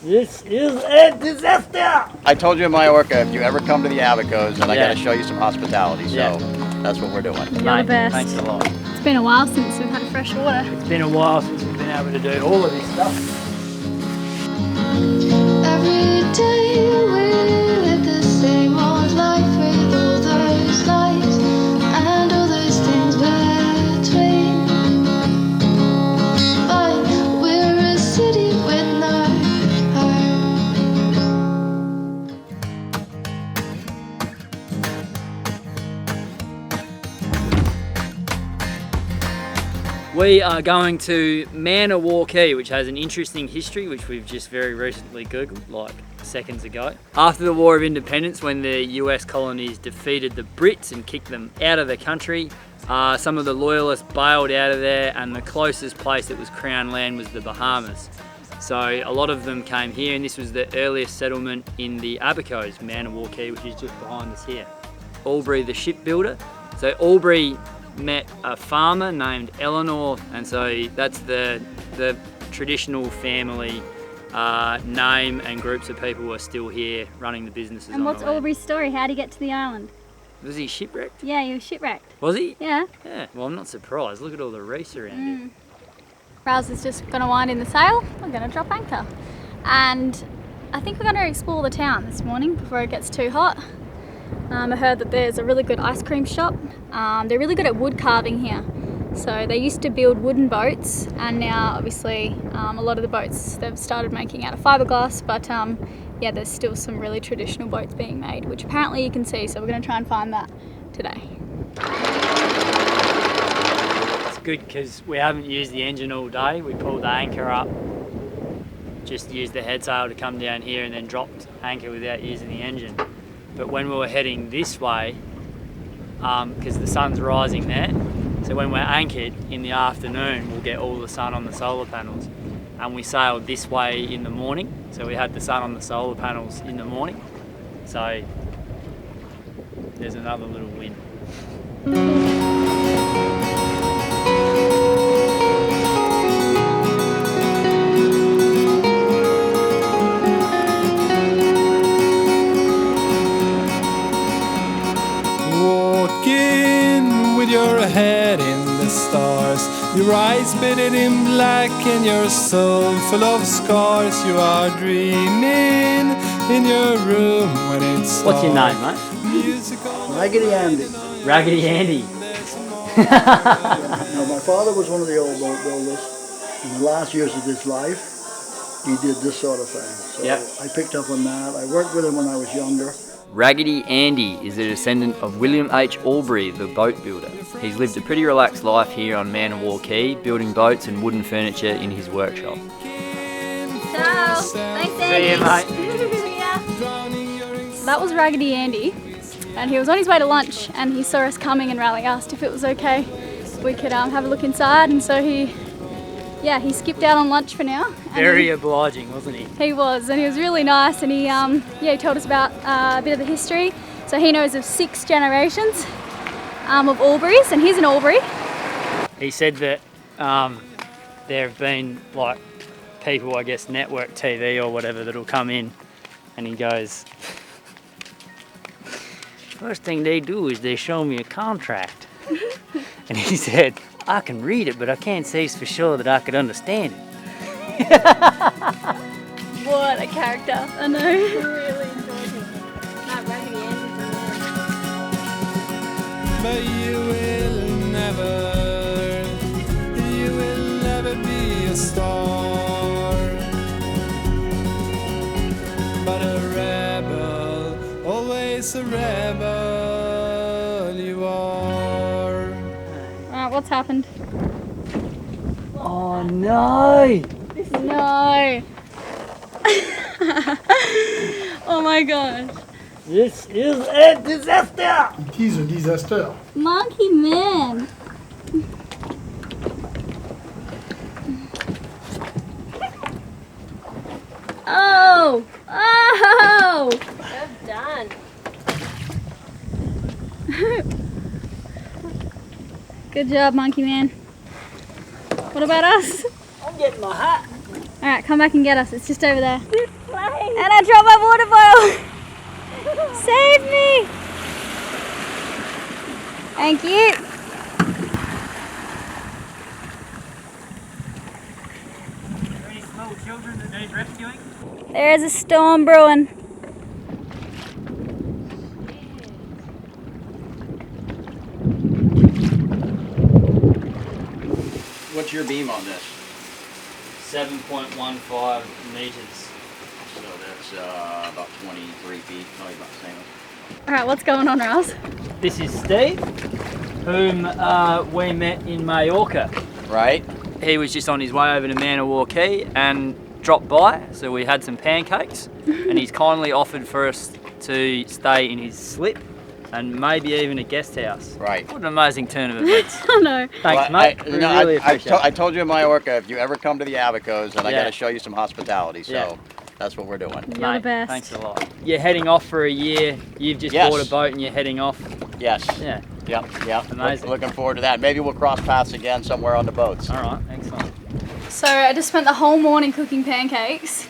This is a disaster! I told you in Mallorca, if you ever come to the Abacos, then I Yeah. gotta show you some hospitality, so that's what we're doing. You're the best. Thanks a lot. It's been a while since we've had fresh water. It's been a while since we've been able to do all of this stuff. Every day we live the same old life with all those lights and all those things between. But we're a city with no heart. We are going to Man-o-War Key, which has an interesting history, which we've just very recently Googled, like seconds ago. After the War of Independence, when the US colonies defeated the Brits and kicked them out of the country, some of the loyalists bailed out of there, and the closest place that was Crown land was the Bahamas. So a lot of them came here, and this was the earliest settlement in the Abacos, Man-o-War Key, which is just behind us here. Aubrey the shipbuilder. So Aubrey met a farmer named Elayna, and so that's the traditional family name, and groups of people are still here running the businesses. And what's on the land. Aubrey's story? How'd he get to the island? Was he shipwrecked? Yeah, he was shipwrecked. Was he? Yeah. Yeah. Well, I'm not surprised. Look at all the reefs around here. Rouse is just going to wind in the sail. We're going to drop anchor. And I think we're going to explore the town this morning before it gets too hot. I heard that there's a really good ice cream shop. They're really good at wood carving here. So they used to build wooden boats, and now obviously a lot of the boats they've started making out of fiberglass, but yeah, there's still some really traditional boats being made, which apparently you can see, so we're going to try and find that today. It's good because we haven't used the engine all day. We pulled the anchor up, just used the head sail to come down here, and then dropped anchor without using the engine. But when we were heading this way, because the sun's rising there, so when we're anchored in the afternoon, we'll get all the sun on the solar panels. And we sailed this way in the morning, so we had the sun on the solar panels in the morning. So there's another little win. Walking with your head in the stars, your eyes bedded in black and your soul full of scars. You are dreaming in your room when it's What's your name, mate? Raggedy Andy. Raggedy Andy. Now, my father was one of the old boat builders. In the last years of his life, he did this sort of thing. So Yep. I picked up on that. I worked with him when I was younger. Raggedy Andy is a descendant of William H. Aubrey, the boat builder. He's lived a pretty relaxed life here on Man-o-War Key, building boats and wooden furniture in his workshop. Ciao. Thanks, Andy. See you, mate. See ya. That was Raggedy Andy, and he was on his way to lunch, and he saw us coming and rally asked if it was okay we could have a look inside, and so he skipped out on lunch for now. Very obliging, wasn't he? He was, and he was really nice, and he he told us about a bit of the history. So he knows of 6 generations of Aubreys, and he's an Aubrey. He said that there have been like people, I guess network TV or whatever, that'll come in, and he goes, first thing they do is they show me a contract. And he said, I can read it, but I can't say for sure that I could understand it. What a character. I know. Really enjoyed him. That Raggedy Andy. But you will never be a star. But a rebel, always a rebel you are. Alright, what's happened? Oh no! No. Oh my gosh. This is a disaster! It is a disaster. Monkey man. Oh! Oh! Well done. Good job, Monkey Man. What about us? I'm getting my hat. Alright, come back and get us. It's just over there. And I dropped my water bottle. Save me! Thank you. Are there any small children that need rescuing? There is a storm brewing. What's your beam on this? 7.15 metres. So that's about 23 feet, probably about the same. Alright, what's going on, Rouse? This is Steve, whom we met in Mallorca. Right? He was just on his way over to Manawar Key and dropped by, so we had some pancakes, and he's kindly offered for us to stay in his slip and maybe even a guest house. Right. What an amazing turn of events. Oh no. Thanks, mate. We really appreciate it. I told you in Mallorca, if you ever come to the Abacos, then I Yeah. got to show you some hospitality. So Yeah. that's what we're doing. You're the Mate, best. thanks a lot. You're heading off for a year. You've just Yes. bought a boat and you're heading off. Yes. Yeah. Yep. Amazing. Looking forward to that. Maybe we'll cross paths again somewhere on the boats. All right. Excellent. So I just spent the whole morning cooking pancakes.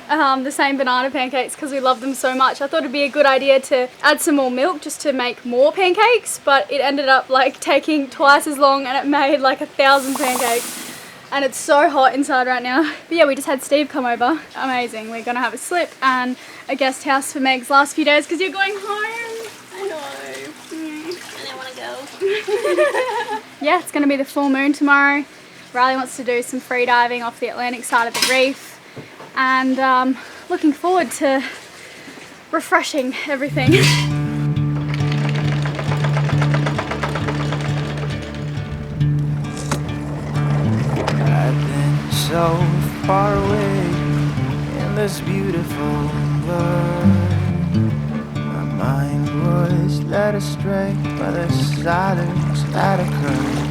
The same banana pancakes because we love them so much. I thought it'd be a good idea to add some more milk just to make more pancakes, but it ended up like taking twice as long and it made like 1,000 pancakes. And it's so hot inside right now. But yeah, we just had Steve come over. Amazing. We're gonna have a slip and a guest house for Meg's last few days because you're going home. I know. I don't want to go. Yeah, it's gonna be the full moon tomorrow. Riley wants to do some free diving off the Atlantic side of the reef. And looking forward to refreshing everything. I've been so far away in this beautiful world. My mind was led astray by the silence that occurred.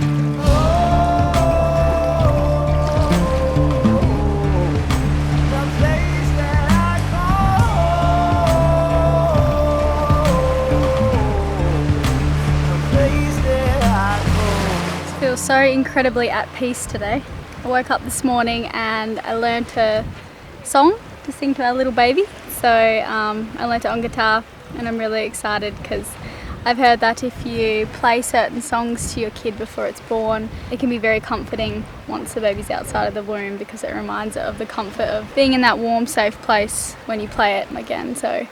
Feel so incredibly at peace today. I woke up this morning and I learned a song to sing to our little baby. So I learned it on guitar and I'm really excited because I've heard that if you play certain songs to your kid before it's born, it can be very comforting once the baby's outside of the womb because it reminds it of the comfort of being in that warm, safe place when you play it again. So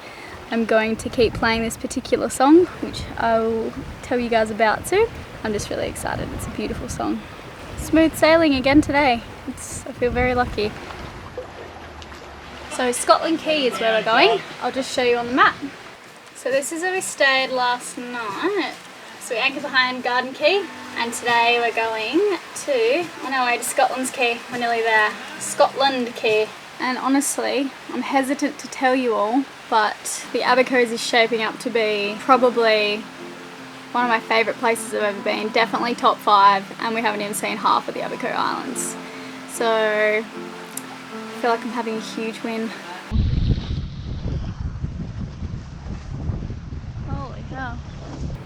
I'm going to keep playing this particular song, which I'll tell you guys about soon. I'm just really excited. It's a beautiful song. Smooth sailing again today. I feel very lucky. So Scotland Quay is where we're going. I'll just show you on the map. So this is where we stayed last night. So we anchored behind Garden Quay and today we're going on our way to Scotland's Quay. We're nearly there. Scotland Quay. And honestly, I'm hesitant to tell you all, but the Abacos is shaping up to be probably one of my favourite places I've ever been, definitely top 5, and we haven't even seen half of the Abaco Islands. So I feel like I'm having a huge win. Holy hell.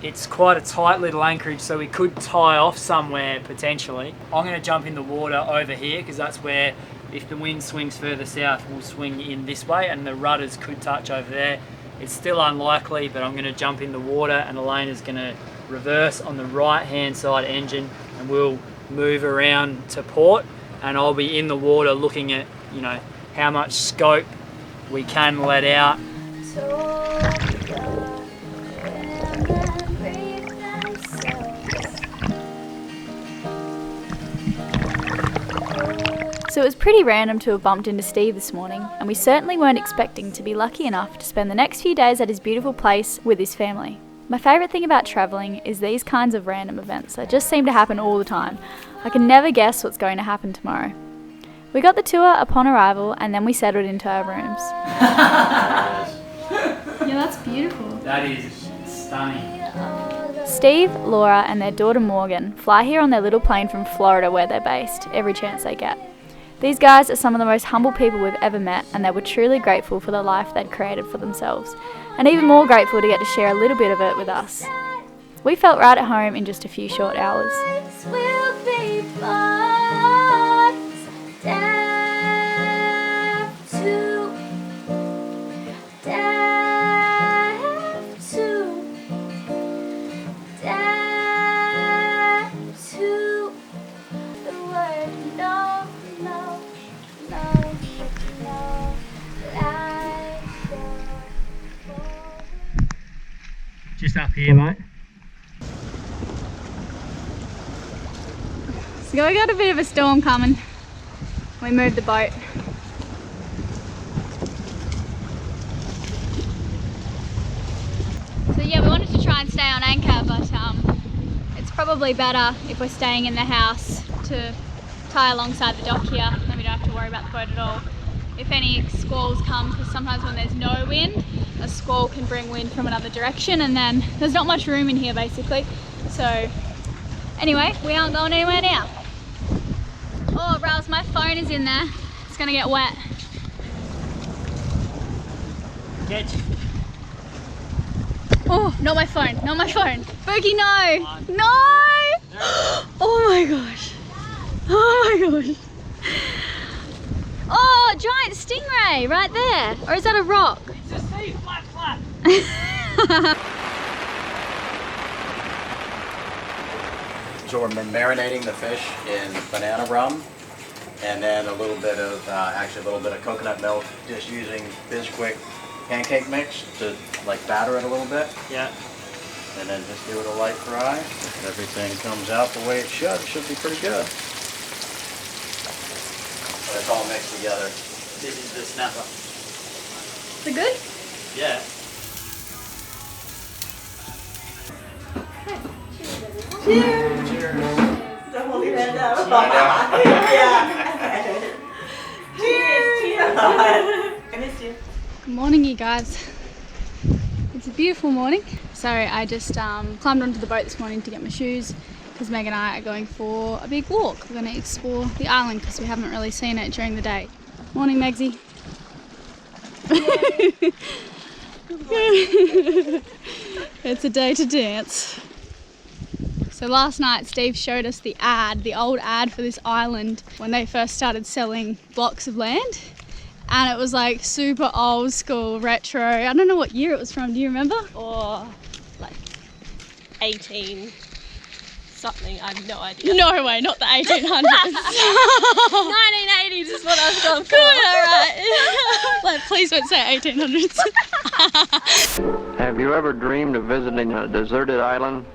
It's quite a tight little anchorage, so we could tie off somewhere potentially. I'm going to jump in the water over here because that's where, if the wind swings further south, we'll swing in this way and the rudders could touch over there. It's still unlikely, but I'm going to jump in the water and Elayna's going to reverse on the right hand side engine and we'll move around to port, and I'll be in the water looking at, you know, how much scope we can let out. So it was pretty random to have bumped into Steve this morning, and we certainly weren't expecting to be lucky enough to spend the next few days at his beautiful place with his family. My favourite thing about travelling is these kinds of random events that just seem to happen all the time. I can never guess what's going to happen tomorrow. We got the tour upon arrival and then we settled into our rooms. Yeah, that's beautiful. That is stunning. Steve, Laura and their daughter Morgan fly here on their little plane from Florida where they're based, every chance they get. These guys are some of the most humble people we've ever met, and they were truly grateful for the life they'd created for themselves, and even more grateful to get to share a little bit of it with us. We felt right at home in just a few short hours. Will be fun. just up here, mate. So we got a bit of a storm coming. We moved the boat. So yeah, we wanted to try and stay on anchor, but it's probably better if we're staying in the house to tie alongside the dock here, then we don't have to worry about the boat at all. If any squalls come, because sometimes when there's no wind, a squall can bring wind from another direction, and then there's not much room in here basically. So anyway, we aren't going anywhere now. Oh, Rouse, my phone is in there. It's gonna get wet. Catch. Oh, not my phone, not my phone. Boogie, no! No! Oh my gosh. Oh my gosh. Oh, giant stingray right there. Or is that a rock? It's a sea, flat, flat. So we're marinating the fish in banana rum, and then a little bit of, actually a little bit of coconut milk, just using Bisquick pancake mix to like batter it a little bit. Yeah. And then just give it a light fry. If everything comes out the way it should be pretty good. But it's all mixed together. This is the snapper. Is it good? Yeah. Good morning, you guys. It's a beautiful morning. So I just climbed onto the boat this morning to get my shoes because Meg and I are going for a big walk. We're going to explore the island because we haven't really seen it during the day. Morning, Megsy. It's a day to dance. So last night Steve showed us the ad, the old ad for this island when they first started selling blocks of land. And it was like super old school, retro. I don't know what year it was from, do you remember? Or like 18 something, I have no idea. No way, not the 1800s. 1980s is what I was going for. Good, alright. Like, please don't say 1800s. Have you ever dreamed of visiting a deserted island?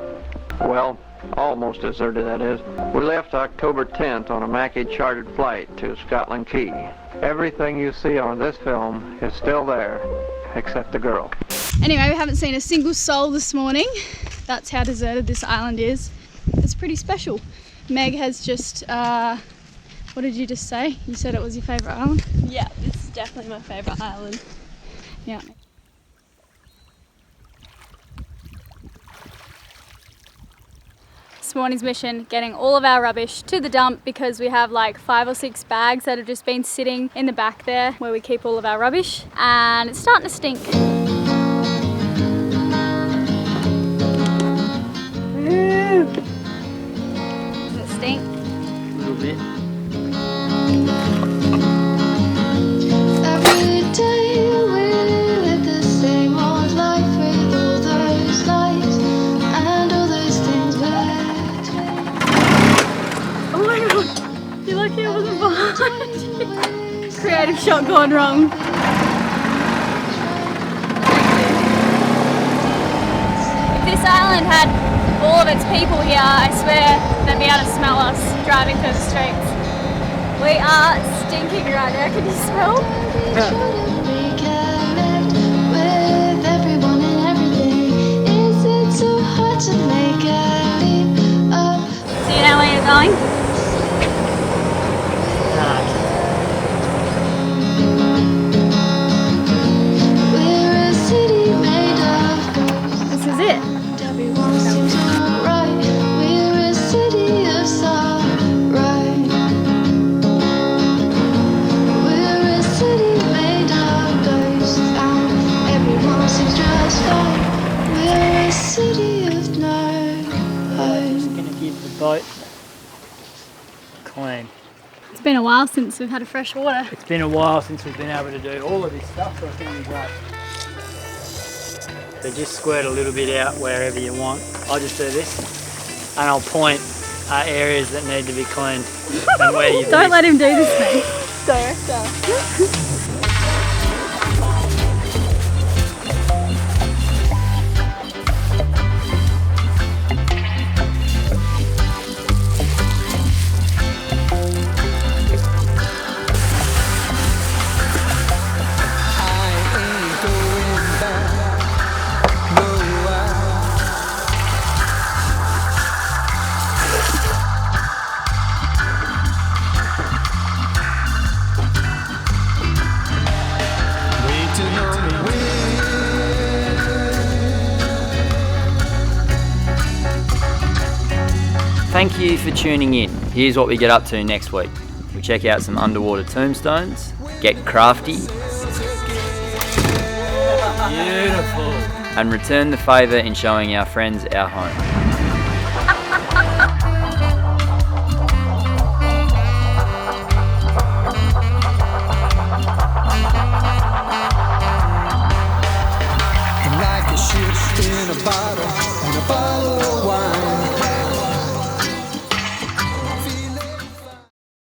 Well, almost deserted, that is. We left October 10th on a Mackie chartered flight to Scotland Key. Everything you see on this film is still there, except the girl. Anyway, we haven't seen a single soul this morning. That's how deserted this island is. It's pretty special. Meg has just, what did you just say? You said it was your favourite island? Yeah, this is definitely my favourite island. Yeah. This morning's mission, getting all of our rubbish to the dump because we have like 5 or 6 bags that have just been sitting in the back there where we keep all of our rubbish, and it's starting to stink. Does it stink? A little bit. Every day we live the same old life with all those lights and all those things between. Oh my god, you're lucky I wasn't behind you. Creative shot gone wrong. If this island had all of its people here, I swear they'd be able to smell us driving through the streets. We are stinking right now, can you smell? Reconnect with everyone and everything. Is it so hard to make a leap up? Do you know where you're going? We're a city made of ghosts. This is it. Everyone seems alright. We're a city of sorrow. We're a city made of ghosts, and everyone seems just fine. We're a city of no I'm just hope. gonna give the boat clean. It's been a while since we've had a fresh water. It's been a while since we've been able to do all of this stuff, so I think it'll be great. So just squirt a little bit out wherever you want. I'll just do this, and I'll point at areas that need to be cleaned and where you've Don't missed. let him do this, mate. Director. Thank you for tuning in. Here's what we get up to next week. We check out some underwater tombstones, get crafty, Beautiful. and return the favour in showing our friends our home.